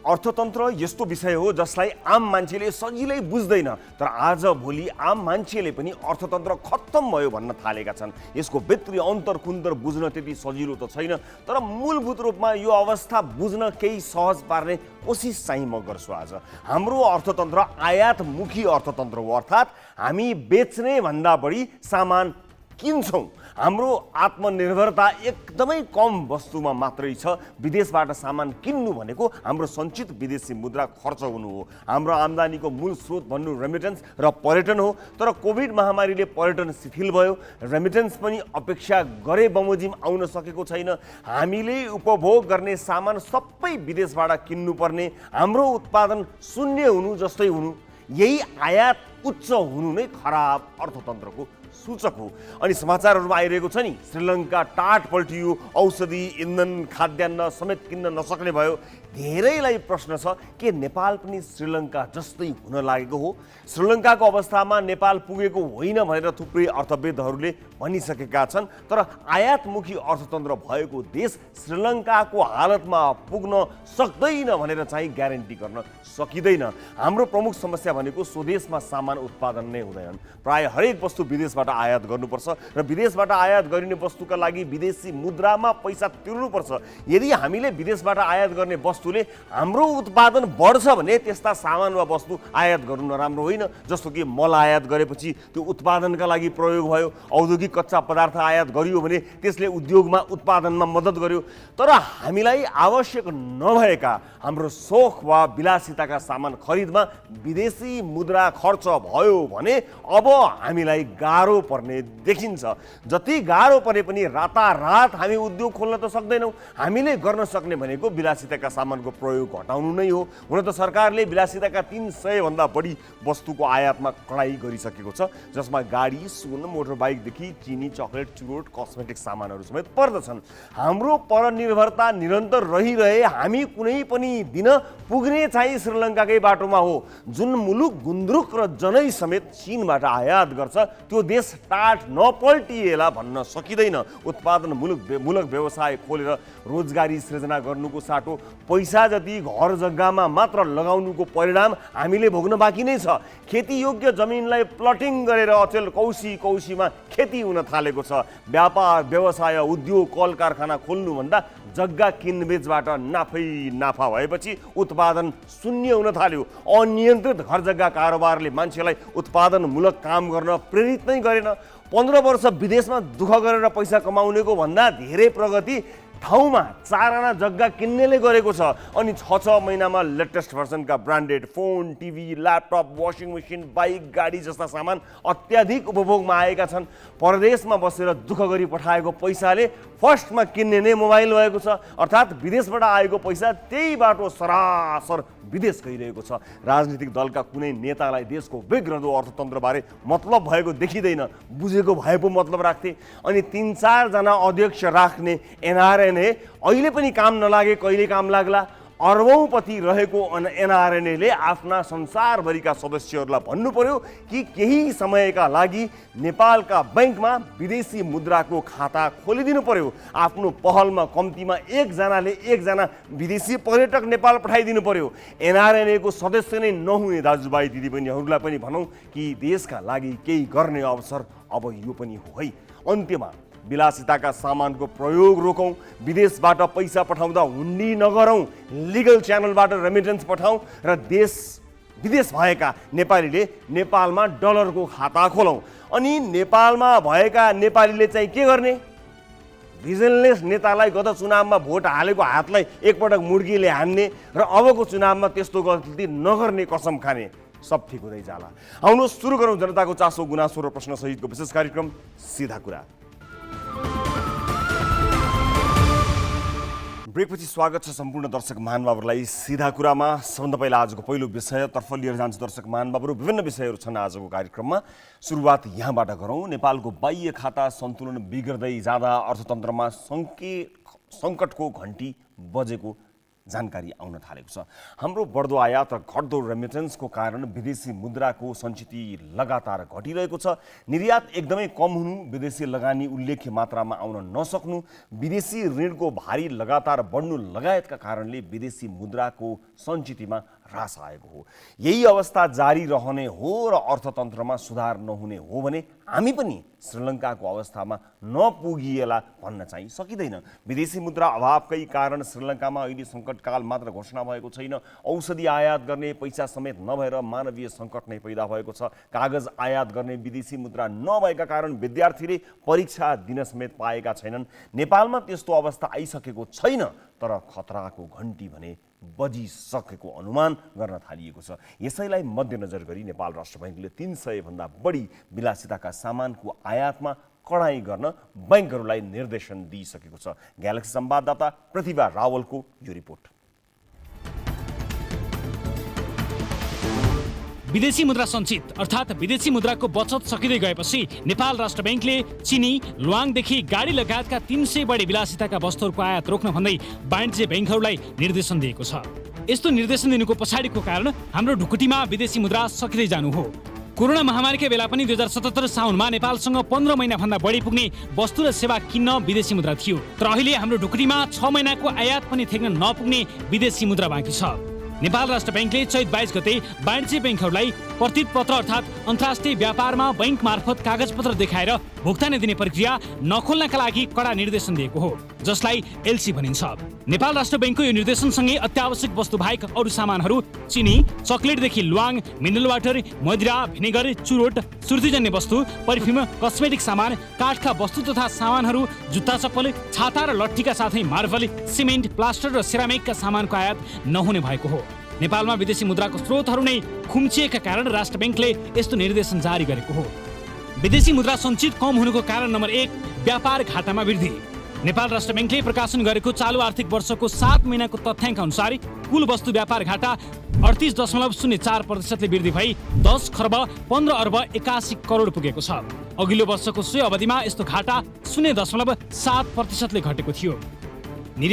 अर्थतन्त्र यस्तो विषय हो जसलाई आम मान्छेले सजिलै बुझ्दैन, तर आज भोलि आम मान्छेले पनि अर्थतन्त्र खत्तम भयो भन्न थालेका छन्। यसको भित्री अन्तरकुन्दर बुझ्न त्यति सजिलो त छैन, तर मूलभूत रूपमा यो अवस्था बुझ्न केही सहज पार्ने कोसिस चाहिँ म गर्छु। आज हाम्रो अर्थतन्त्र आयातमुखी अर्थतन्त्र हो, अर्थात् हामी बेच्ने भन्दा बढी सामान किन्छौँ। हाम्रो आत्मनिर्भरता एकदमै कम वस्तुमा मात्रै छ। विदेशबाट सामान किन्नु भनेको हाम्रो सञ्चित विदेशी मुद्रा खर्च हुनु हो। हाम्रो आम्दानीको मूल स्रोत भन्नु रेमिटेन्स र पर्यटन हो, तर कोभिड महामारीले पर्यटन शिथिल भयो, रेमिटेन्स पनि अपेक्षा गरे बमोजिम आउन सकेको छैन। हामीले उपभोग गर्ने सामान सबै विदेशबाट किन्नुपर्ने, हाम्रो उत्पादन शून्य हुनु जस्तै हुनु, यही आयात उच्च हुनु नै खराब अर्थतन्त्रको सूचक हो। अनि समाचारहरूमा आइरहेको छ नि, श्रीलङ्का टाट पल्टियो, औषधि, इन्धन, खाद्यान्न समेत किन्न नसक्ने भयो। धेरैलाई प्रश्न छ के नेपाल पनि श्रीलङ्का जस्तै हुन लागेको हो? श्रीलङ्काको अवस्थामा नेपाल पुगेको होइन भनेर थुप्रै अर्थविदहरूले भनिसकेका छन्, तर आयातमुखी अर्थतन्त्र भएको देश श्रीलङ्काको हालतमा पुग्न सक्दैन भनेर चाहिँ ग्यारेन्टी गर्न सकिँदैन। हाम्रो प्रमुख समस्या भनेको स्वदेशमा सामान उत्पादन नै हुँदैनन्। प्राय हरेक वस्तु विदेशबाट आयात गर्नुपर्छ र विदेशबाट आयात गरिने वस्तुका लागि विदेशी मुद्रामा पैसा तिर्नुपर्छ। यदि हामीले विदेशबाट आयात गर्ने वस्तुले हाम्रो उत्पादन बढ्छ भने त्यस्ता सामान वा वस्तु आयात गर्नु नराम्रो होइन। जस्तो कि मल आयात गरेपछि त्यो उत्पादनका लागि प्रयोग भयो, औद्योगिक कच्चा पदार्थ आयात गरियो भने त्यसले उद्योगमा उत्पादनमा मद्दत गर्यो। तर हामीलाई आवश्यक नभएका हाम्रो सोख वा विलासिताका सामान खरिदमा विदेशी मुद्रा खर्च भयो भने अब हामीलाई गाह्रो पर्ने देखिन्छ। जति गाह्रो परे पनि रातारात हामी उद्योग खोल्न त सक्दैनौँ। हामीले गर्न सक्ने भनेको विलासिताका सामानको प्रयोग घटाउनु नै हो। हुन त सरकारले विलासिताका 300 भन्दा बढी वस्तुको आयातमा कडाई गरिसकेको छ, जसमा गाडी, सुन, मोटरबाइकदेखि चिनी, चकलेट, चुरोट, कस्मेटिक सामानहरू समेत पर्दछन्। हाम्रो परनिर्भरता निरन्तर रहिरहे हामी कुनै पनि दिन पुग्ने चाहिँ श्रीलङ्काकै बाटोमा हो। जुन मुलुक गुन्द्रुक र जनै समेत चीनबाट आयात गर्छ त्यो देश टाट नपल्टिएला भन्न सकिँदैन। उत्पादनमूलक व्यवसाय खोलेर रोजगारी सृजना गर्नुको साटो पैसा जति घर जग्गामा मात्र लगाउनुको परिणाम हामीले भोग्न बाँकी नै छ। खेती योग्य जमिनलाई प्लटिङ गरेर अचेल कौशीमा खेती हुन थालेको छ। व्यापार, व्यवसाय, उद्योग, कल कारखाना खोल्नुभन्दा जग्गा किनबेचबाट नाफा भएपछि उत्पादन शून्य हुन थाल्यो। अनियन्त्रित घर जग्गा कारोबारले मान्छेलाई उत्पादनमूलक काम गर्न प्रेरित नै गरेन। 15 वर्ष विदेशमा दुःख गरेर पैसा कमाउनेको भन्दा धेरै प्रगति ठाउँमा 4 आना जग्गा किन्नेले गरेको छ। अनि 6 महिनामा लेटेस्ट भर्सनका branded phone, TV, laptop, washing machine, bike, गाडी जस्ता सामान अत्याधिक उपभोगमा आएका छन्। परदेशमा बसेर दुःख गरी पठाएको पैसाले फर्स्टमा किन्ने नै मोबाइल भएको छ। अर्थात् विदेशबाट आएको पैसा त्यही बाटो सरासर विदेश गइरहेको छ। राजनीतिक दलका कुनै नेतालाई देशको बिग्रदो अर्थतन्त्रबारे मतलब भएको देखिँदैन। बुझेको भए पो मतलब राख्थे। अनि 3-4 जना अध्यक्ष राख्ने एनआरएनए अहिले पनि काम नलागे कहिले काम लाग्ला। अर्बौंपति रहेको एनआरएनएले आफ्ना संसारभरिका सदस्यहरूलाई भन्नु पर्यो कि केही समयका लागि नेपालका बैंकमा विदेशी मुद्राको खाता खोलिदिनु पर्यो। आफ्नो पहलमा कम्तीमा एकजना विदेशी पर्यटक नेपाल पठाइदिनु पर्यो। एनआरएनएको सदस्य नै नहुने दाजुभाइ दिदीबहिनीहरूलाई पनि भनौँ कि देशका लागि केही गर्ने अवसर अब यो पनि हो है। अन्त्यमा विलासिताका सामानको प्रयोग रोकौँ, विदेशबाट पैसा पठाउँदा हुन्डी नगरौँ, लिगल च्यानलबाट रेमिटेन्स पठाउँ र विदेश भएका नेपालीले नेपालमा डलरको खाता खोलौँ। अनि नेपालमा भएका नेपालीले चाहिँ के गर्ने? भिजनलेस नेतालाई गत चुनावमा भोट हालेको हातलाई एकपटक मुड्कीले हान्ने र अबको चुनावमा त्यस्तो गल्ती नगर्ने कसम खाने। सब ठिक हुँदै जाला। आउनुहोस् सुरु गरौँ जनताको चासो, गुनासो र प्रश्न सहितको विशेष कार्यक्रम सिधा कुरा। ब्रेकपछि स्वागत छ सम्पूर्ण दर्शक महानुभावहरूलाई सिधा कुरामा। सबभन्दा पहिला आजको पहिलो विषयतर्फ लिएर जान्छ दर्शक महानुभावहरू। विभिन्न विषयहरू छन् आजको कार्यक्रममा। सुरुवात यहाँबाट गरौँ। नेपालको बाह्य खाता सन्तुलन बिग्रदै जाँदा अर्थतन्त्रमा सङ्कटको घन्टी बजेको जानकारी आउन थालेको छ। हाम्रो बढ्दो आयात र घट्दो रेमिटेन्सको कारण विदेशी मुद्राको सञ्चिति लगातार घटिरहेको छ। निर्यात एकदमै कम हुनु, विदेशी लगानी उल्लेख्य मात्रामा आउन नसक्नु, विदेशी ऋणको भारी लगातार बढ्नु लगायतका कारणले विदेशी मुद्राको सञ्चितिमा ह्रास आएको हो। यही अवस्था जारी रहने हो र अर्थतन्त्रमा सुधार नहुने हो भने हामी पनि श्रीलङ्काको अवस्थामा नपुगिएला भन्न चाहिँ सकिँदैन। विदेशी मुद्रा अभावकै कारण श्रीलङ्कामा अहिले सङ्कटकाल मात्र घोषणा भएको छैन, औषधि आयात गर्ने पैसा समेत नभएर मानवीय सङ्कट नै पैदा भएको छ। कागज आयात गर्ने विदेशी मुद्रा नभएका कारण विद्यार्थीले परीक्षा दिन समेत पाएका छैनन्। नेपालमा त्यस्तो अवस्था आइसकेको छैन, तर खतराको घन्टी भने बजिसकेको अनुमान गर्न थालिएको छ। यसैलाई मध्यनजर गरी नेपाल राष्ट्र बैंकले 300 भन्दा बढी विलासिताका सामानको आयातमा कडाई गर्न बैंकहरूलाई निर्देशन दिइसकेको छ। ग्यालेक्सी संवाददाता प्रतिभा रावलको यो रिपोर्ट। विदेशी मुद्रा सञ्चित अर्थात् विदेशी मुद्राको बचत सकिँदै गएपछि नेपाल राष्ट्र बैंकले चिनी, ल्वाङदेखि गाडी लगायतका 300 बढी विलासिताका वस्तुहरूको आयात रोक्न भन्दै वाणिज्य बैंकहरूलाई निर्देशन दिएको छ। यस्तो निर्देशन दिनुको पछाडिको कारण हाम्रो ढुकुटीमा विदेशी मुद्रा सकिँदै जानु हो। कोरोना महामारीकै बेला पनि 2077 साउनमा नेपालसँग 15 महिनाभन्दा बढी पुग्ने वस्तु र सेवा किन्न विदेशी मुद्रा थियो। तर अहिले हाम्रो ढुकुटीमा 6 महिनाको आयात पनि ठेक्न नपुग्ने विदेशी मुद्रा बाँकी छ। नेपाल राष्ट्र बैंकले चैत 22 गते वाणिज्य बैंकहरूलाई प्रतित पत्र अर्थात् अन्तर्राष्ट्रिय व्यापारमा बैंक मार्फत कागजपत्र देखाएर भुक्तानी दिने प्रक्रिया नखोल्नका लागि कडा निर्देशन दिएको हो, जसलाई एलसी भनिन्छ। नेपाल राष्ट्र बैंकको यो निर्देशनसँगै अत्यावश्यक वस्तु बाहेक अरू सामानहरू चिनी, चकलेटदेखि ल्वाङ, मिनरल वाटर, मदिरा, भिनेगर, चुरोट, सुर्तीजन्य वस्तु, परफ्युम, कस्मेटिक सामान, काठका वस्तु तथा सामानहरू, जुत्ता चप्पल, छाता र लट्ठीका साथै मार्बल, सिमेन्ट, प्लास्टर र सिरामिकका सामानको आयात नहुने भएको हो। नेपालमा विदेशी मुद्राको स्रोतहरू नै खुम्चिएका कारण राष्ट्र बैंकले यस्तो निर्देशन जारी गरेको हो। विदेशी मुद्रा सञ्चित कम हुनुको कारण नम्बर 1 व्यापार घाटामा वृद्धि। नेपाल राष्ट्र बैंकले प्रकाशन गरेको चालु आर्थिक वर्षको 7 महिनाको तथ्याङ्क अनुसार कुल वस्तु व्यापार घाटा 38.04% वृद्धि भई 10 खर्ब 15 अर्ब 81 करोड पुगेको छ। अघिल्लो वर्षको सोही अवधिमा यस्तो घाटा 0.7% घटेको थियो।